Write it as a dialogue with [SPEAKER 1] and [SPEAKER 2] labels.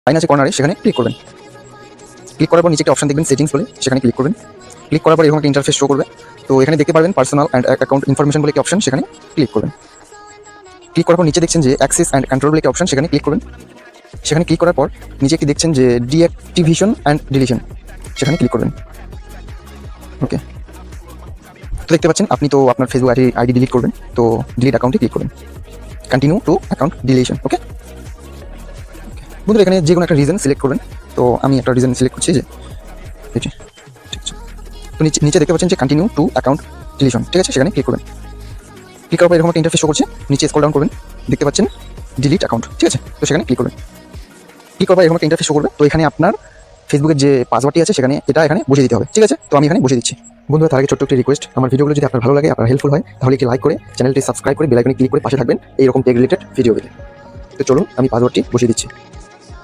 [SPEAKER 1] Line আছে কর্নারে, সেখানে ক্লিক করবেন। ক্লিক করার পর নিচে একটা অপশন দেখবেন সেটিংস বলে, সেখানে ক্লিক করবেন। ক্লিক করার পর এরকম একটা ইন্টারফেস শো করবে। তো এখানে দেখতে পারবেন পার্সোনাল অ্যান্ড অ্যাকাউন্ট ইনফরমেশন বলে একটি অপশন, সেখানে ক্লিক করবেন। ক্লিক করার পর নিচে দেখছেন যে অ্যাক্সেস অ্যান্ড কন্ট্রোল বলে একটি অপশন, সেখানে ক্লিক করবেন। সেখানে ক্লিক করার পর নিচে একটি দেখছেন যে ডিঅ্যাক্টিভেশন অ্যান্ড ডিলিশন, সেখানে ক্লিক করবেন। ওকে, তো দেখতে পাচ্ছেন আপনি তো আপনার ফেসবুক আইডি ডিলিট করবেন, তো ডিলিট অ্যাকাউন্টে ক্লিক করবেন। Continue to account deletion. Okay বন্ধুরা, এখানে যে কোনো একটা রিজন সিলেক্ট করবেন। তো আমি একটা রিজন সিলেক্ট করছি যে এটি, ঠিক আছে। তো নিচে দেখতে পাচ্ছেন যে কন্টিনিউ টু অ্যাকাউন্ট ডিলিশন, ঠিক আছে, সেখানে ক্লিক করবেন। ক্লিক করার পর এরকম একটা ইন্টারফেস শো করছে, নিচে স্ক্রল ডাউন করবেন, দেখতে পাচ্ছেন ডিলিট অ্যাকাউন্ট, ঠিক আছে, তো সেখানে ক্লিক করবেন। ক্লিক করার পর এরকম একটা ইন্টারফেস শো করবে। তো এখানে আপনার ফেসবুকের যে পাসওয়ার্ডটি আছে সেখানে এখানে বসিয়ে দিতে হবে, ঠিক আছে। তো আমি এখানে বসিয়ে দিচ্ছি। বন্ধুরা, তার আগে ছোট্ট একটি রিকোয়েস্ট, আমার ভিডিওগুলো যদি আপনার ভালো লাগে, আপনার হেল্পফুল হয়, তাহলে একটি লাইক করে চ্যানেলটি সাবস্ক্রাইব করে বেল আইকনে ক্লিক করে পাশে থাকবেন এইরকম টেক রিলেটেড ভিডিও পেতে। তো চলুন আমি পাসওয়ার্ডটি বসিয়ে দিচ্ছি।